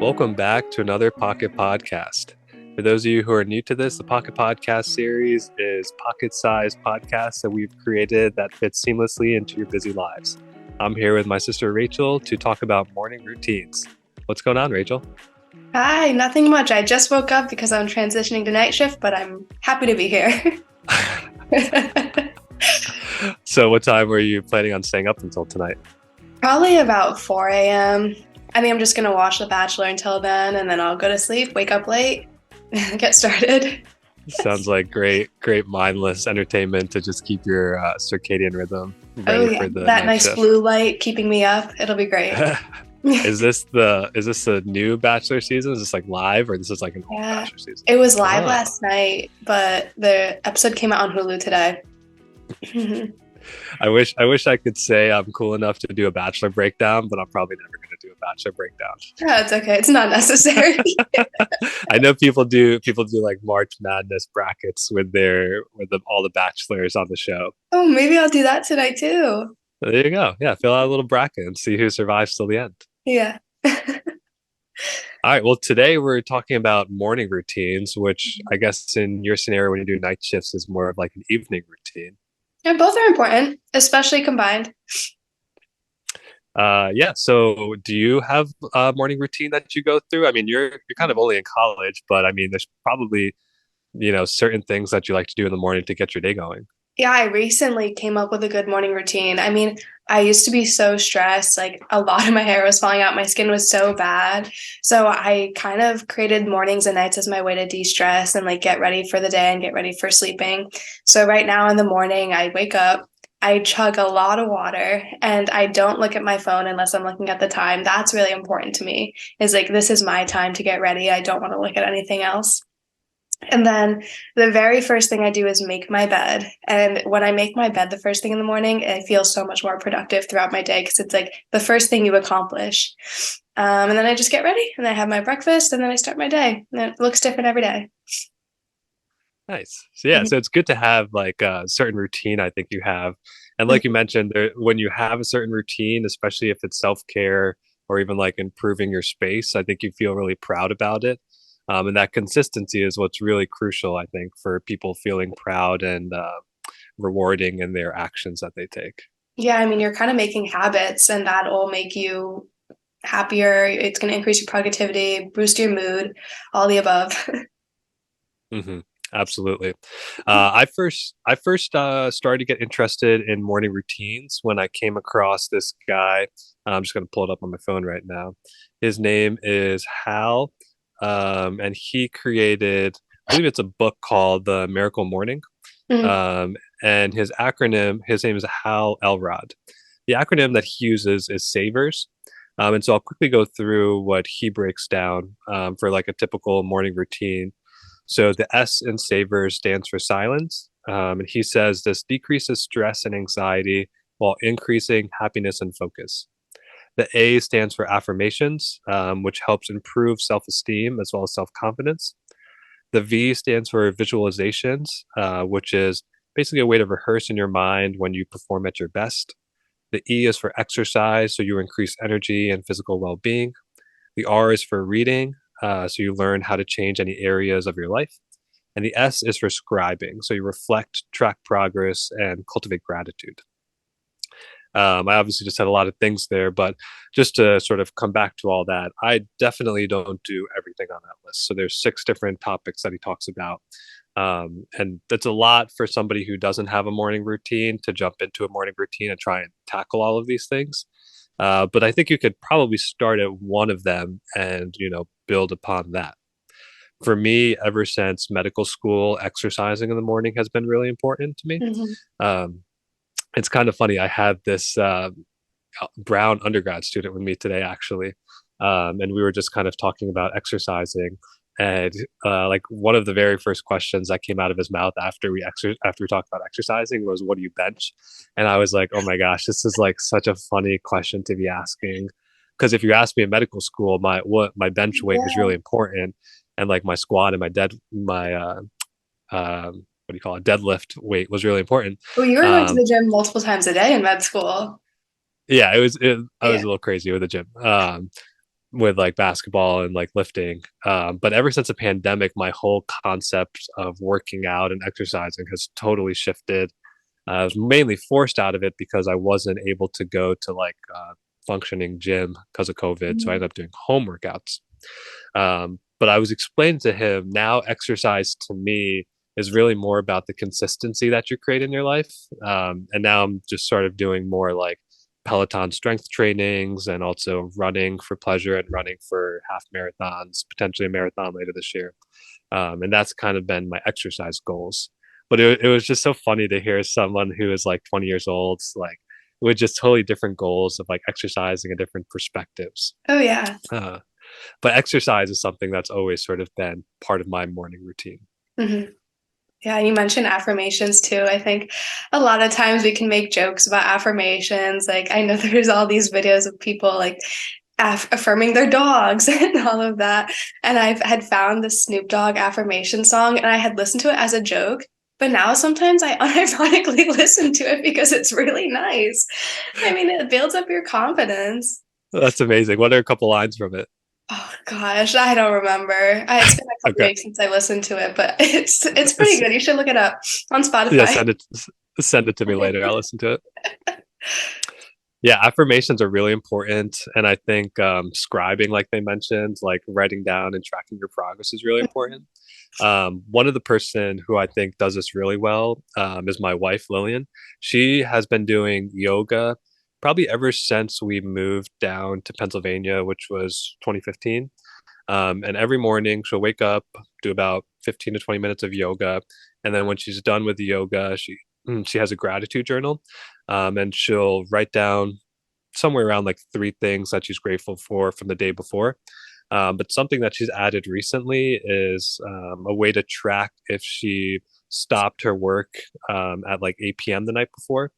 Welcome back to another Pocket Podcast. For those of you who are new to this, the Pocket Podcast series is pocket-sized podcasts that we've created that fit seamlessly into your busy lives. I'm here with my sister Rachel to talk about morning routines. What's going on, Rachel? Hi, nothing much. I just woke up because I'm transitioning to night shift, but I'm happy to be here. So what time were you planning on staying up until tonight? Probably about 4 a.m. I think I'm just gonna watch The Bachelor until then, and then I'll go to sleep, wake up late, get started. Sounds like great mindless entertainment to just keep your circadian rhythm Oh ready yeah, for the that night nice shift. blue light keeping me up. It'll be great. Is this the new Bachelor season? Is this like live or this is like an old Yeah, Bachelor season? it was live Oh. last night, but the episode came out on Hulu today. I wish I could say I'm cool enough to do a Bachelor breakdown, but I'm probably never going to do a Bachelor breakdown. Yeah, it's okay. It's not necessary. I know people do like March Madness brackets with all the Bachelors on the show. Oh, maybe I'll do that tonight too. So there you go. Yeah, fill out a little bracket and see who survives till the end. Yeah. All right. Well, today we're talking about morning routines, which I guess in your scenario when you do night shifts is more of like an evening routine. Yeah, both are important, especially combined. Yeah. So, do you have a morning routine that you go through? I mean, you're kind of only in college, but I mean, there's probably certain things that you like to do in the morning to get your day going. Yeah, I recently came up with a good morning routine. I mean, I used to be so stressed, like a lot of my hair was falling out, my skin was so bad. So I kind of created mornings and nights as my way to de-stress and like get ready for the day and get ready for sleeping. So right now in the morning, I wake up, I chug a lot of water, and I don't look at my phone unless I'm looking at the time. That's really important to me. Is like this is my time to get ready. I don't want to look at anything else. And then the very first thing I do is make my bed. And when I make my bed the first thing in the morning, I feel so much more productive throughout my day because it's like the first thing you accomplish. And then I just get ready and I have my breakfast and then I start my day. And it looks different every day. Nice. So yeah, Mhm. so it's good to have like a certain routine. I think you have, and like you mentioned, when you have a certain routine, especially if it's self care or even like improving your space, I think you feel really proud about it. And that consistency is what's really crucial, I think, for people feeling proud and rewarding in their actions that they take. Yeah, I mean, you're kind of making habits and that'll make you happier. It's going to increase your productivity, boost your mood, all the above. Hmm. Absolutely. I first started to get interested in morning routines when I came across this guy. I'm just going to pull it up on my phone right now. His name is Hal, and he created, I believe it's a book called The Miracle Morning. Mhm. Um, and his name is Hal Elrod. The acronym that he uses is SAVERS. And so I'll quickly go through what he breaks down for like a typical morning routine. So the S in SAVERS stands for silence. And he says this decreases stress and anxiety while increasing happiness and focus. The A stands for affirmations, which helps improve self esteem as well as self confidence. The V stands for visualizations, which is basically a way to rehearse in your mind when you perform at your best. The E is for exercise, so you increase energy and physical well being. The R is for reading, so you learn how to change any areas of your life. And the S is for scribing, so you reflect, track progress, and cultivate gratitude. I obviously just had a lot of things there, but just to sort of come back to all that, I definitely don't do everything on that list. So there's six different topics that he talks about. And that's a lot for somebody who doesn't have a morning routine to jump into a morning routine and try and tackle all of these things. But I think you could probably start at one of them and, build upon that. For me, ever since medical school, exercising in the morning has been really important to me. Mhm. Um, it's kind of funny. I had this brown undergrad student with me today, actually, and we were just kind of talking about exercising. And like one of the very first questions that came out of his mouth after we talked about exercising was, "What do you bench?" And I was like, "Oh my gosh, this is like such a funny question to be asking." Because if you asked me in medical school, my bench weight was Yeah. really important, and like my squat and what do you call it, deadlift weight was really important. Well, you were going to Um, the gym multiple times a day in med school. Yeah, I was Yeah. a little crazy with the gym. With like basketball and like lifting. But ever since the pandemic, my whole concept of working out and exercising has totally shifted. I was mainly forced out of it because I wasn't able to go to like functioning gym because of COVID. So I Mhm. ended up doing home workouts. But I was explaining to him now exercise to me is really more about the consistency that you create in your life. And now I'm just sort of doing more like Peloton strength trainings and also running for pleasure and running for half marathons, potentially a marathon later this year. And that's kind of been my exercise goals. But it was just so funny to hear someone who is like 20 years old, like with just totally different goals of like exercising and different perspectives. Oh yeah. Uh, but exercise is something that's always sort of been part of my morning routine. Hmm. Yeah, and you mentioned affirmations too. I think a lot of times we can make jokes about affirmations. Like I know there's all these videos of people like affirming their dogs and all of that. And I had found the Snoop Dogg affirmation song and I had listened to it as a joke. But now sometimes I unironically listen to it because it's really nice. I mean, it builds up your confidence. That's amazing. What are a couple lines from it? Oh gosh, I don't remember. It's been a couple Okay. weeks since I listened to it, but it's pretty S- good. You should look it up on Yeah, Spotify. send it to me later. I'll listen to it. Yeah, affirmations are really important, and I think scribing, like they mentioned, like writing down and tracking your progress is really important. One of the person who I think does this really well is my wife Lillian. She has been doing yoga probably ever since we moved down to Pennsylvania, which was 2015. And every morning she'll wake up, do about 15 to 20 minutes of yoga, and then when she's done with the yoga, she has a gratitude journal, and she'll write down somewhere around like three things that she's grateful for from the day before. But something that she's added recently is a way to track if she stopped her work at like 8 p.m. the night before.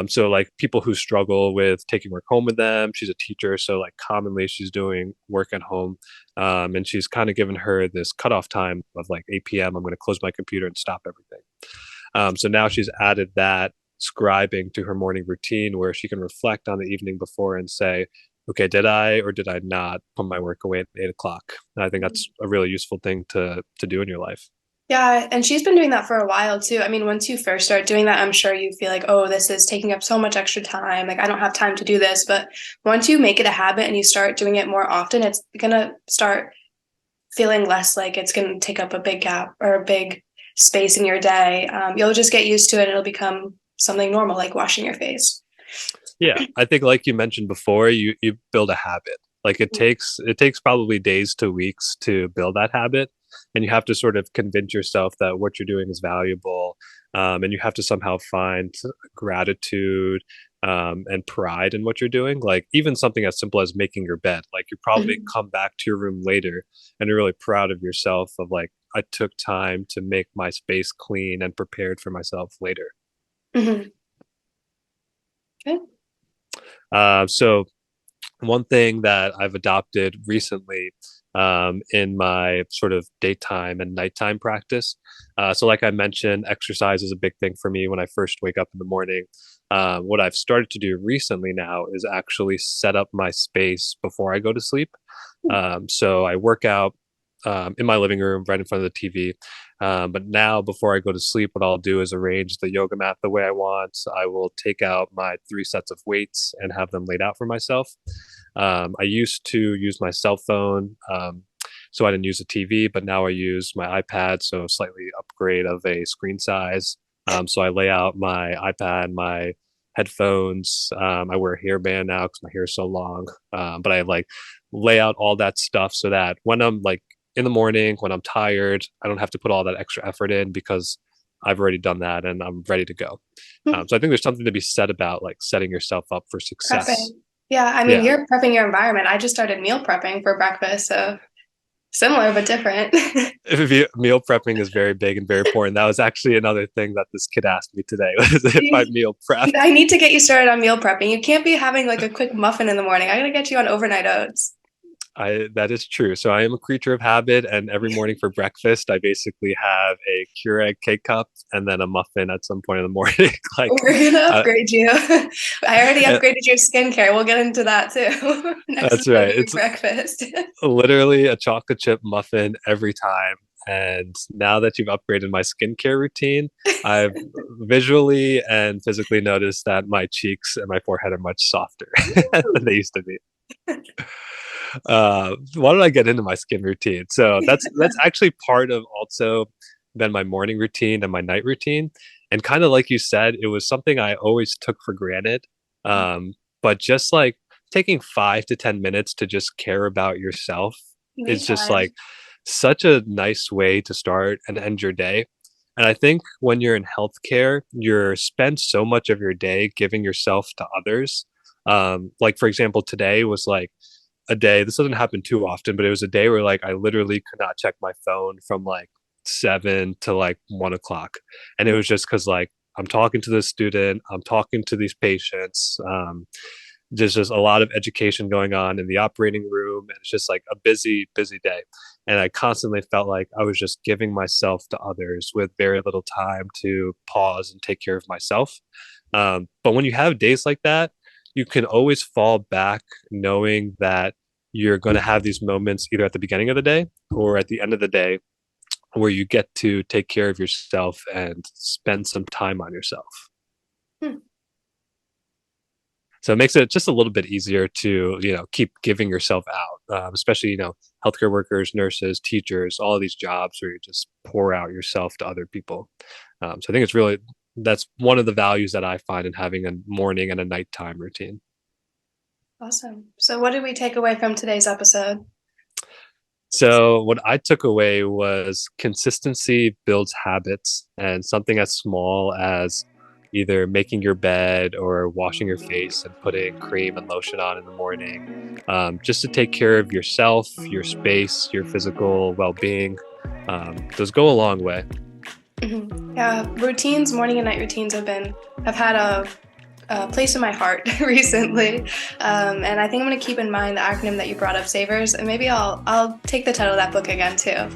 So like people who struggle with taking work home with them, she's a teacher, so like commonly she's doing work at home, and she's kind of given her this cutoff time of like 8 p.m. I'm going to close my computer and stop everything. So now she's added that scribing to her morning routine where she can reflect on the evening before and say, okay, did I or did I not put my work away at 8 o'clock? And I think that's a really useful thing to do in your life. Yeah, and she's been doing that for a while too. I mean, once you first start doing that, I'm sure you feel like, oh, this is taking up so much extra time. Like, I don't have time to do this. But once you make it a habit and you start doing it more often, it's gonna start feeling less like it's gonna take up a big gap or a big space in your day. You'll just get used to it. It'll become something normal, like washing your face. Yeah, I think like you mentioned before, you build a habit. Like it takes probably days to weeks to build that habit, and you have to sort of convince yourself that what you're doing is valuable, and you have to somehow find gratitude and pride in what you're doing. Like even something as simple as making your bed. Like you probably Mhm. come back to your room later, and you're really proud of yourself of like I took time to make my space clean and prepared for myself later. Mhm. Okay. So one thing that I've adopted recently in my sort of daytime and nighttime practice. So, like I mentioned, exercise is a big thing for me when I first wake up in the morning. What I've started to do recently now is actually set up my space before I go to sleep. So I work out in my living room right in front of the TV. But now, before I go to sleep, what I'll do is arrange the yoga mat the way I want. I will take out my three sets of weights and have them laid out for myself. I used to use my cell phone, so I didn't use a TV, but now I use my iPad, so slightly upgrade of a screen size. So I lay out my iPad, my headphones. I wear a hairband now because my hair is so long. But I like lay out all that stuff so that when I'm like in the morning, when I'm tired, I don't have to put all that extra effort in because I've already done that and I'm ready to go. So I think there's something to be said about like setting yourself up for success. Prepping. Yeah, I mean, Yeah. you're prepping your environment. I just started meal prepping for breakfast, so similar but different. Meal prepping is very big and very important. That was actually another thing that this kid asked me today was if I meal prep. I need to get you started on meal prepping. You can't be having like a quick muffin in the morning. I gotta get you on overnight oats. I that is true. So I am a creature of habit, and every morning for breakfast, I basically have a Keurig K-cup and then a muffin at some point in the morning. Like, We're gonna uh, upgrade you. I already yeah, upgraded your skincare. We'll get into that too. Next is that's gonna right. be your It's breakfast. literally a chocolate chip muffin every time. And now that you've upgraded my skincare routine, I've visually and physically noticed that my cheeks and my forehead are much softer than they used to be. Why don't I get into my skin routine? So that's actually part of also then my morning routine and my night routine. And kind of like you said, it was something I always took for granted. Um, but just like taking 5 to 10 minutes to just care about yourself Me is just time. like such a nice way to start and end your day. And I think when you're in healthcare, you're spend so much of your day giving yourself to others. Like for example, today was like a day. This doesn't happen too often, but it was a day where like I literally could not check my phone from like 7 to like 1 o'clock, and it was just because like I'm talking to this student, I'm talking to these patients. There's just a lot of education going on in the operating room, and it's just like a busy, busy day. And I constantly felt like I was just giving myself to others with very little time to pause and take care of myself. But when you have days like that, you can always fall back knowing that you're going to have these moments either at the beginning of the day or at the end of the day where you get to take care of yourself and spend some time on yourself. Hmm. So it makes it just a little bit easier to, keep giving yourself out, especially, healthcare workers, nurses, teachers, all of these jobs where you just pour out yourself to other people. So I think that's one of the values that I find in having a morning and a nighttime routine. Awesome. So, what did we take away from today's episode? So what I took away was consistency builds habits, and something as small as either making your bed or washing your face and putting cream and lotion on in the morning, just to take care of yourself, your space, your physical well-being. Those go a long way. Yeah, routines, morning and night routines have had a place in my heart recently, and I think I'm going to keep in mind the acronym that you brought up, S.A.V.E.R.S, and maybe I'll take the title of that book again too.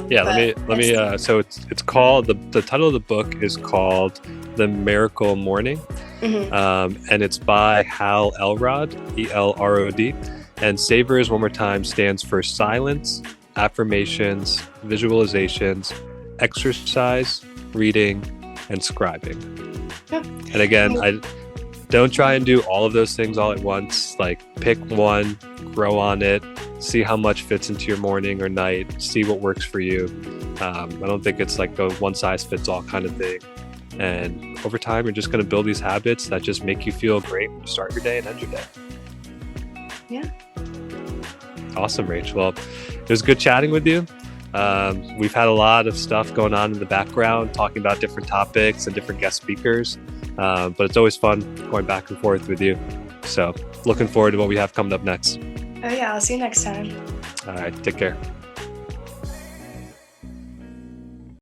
Yeah, let But me let me. So it's called the title of the book is called The Miracle Morning, mhm. and it's by Hal Elrod, Elrod. And S.A.V.E.R.S one more time stands for silence, affirmations, visualizations, exercise, reading, and scribing. Yeah. And again, I don't try and do all of those things all at once. Like pick one, grow on it, see how much fits into your morning or night, see what works for you. I don't think it's like a one size fits all kind of thing. And over time, you're just going to build these habits that just make you feel great when you start your day and end your day. Yeah. Awesome, Rach. Well, it was good chatting with you. We've had a lot of stuff going on in the background, talking about different topics and different guest speakers. But it's always fun going back and forth with you. So looking forward to what we have coming up next. Oh yeah, I'll see you next time. All right, take care.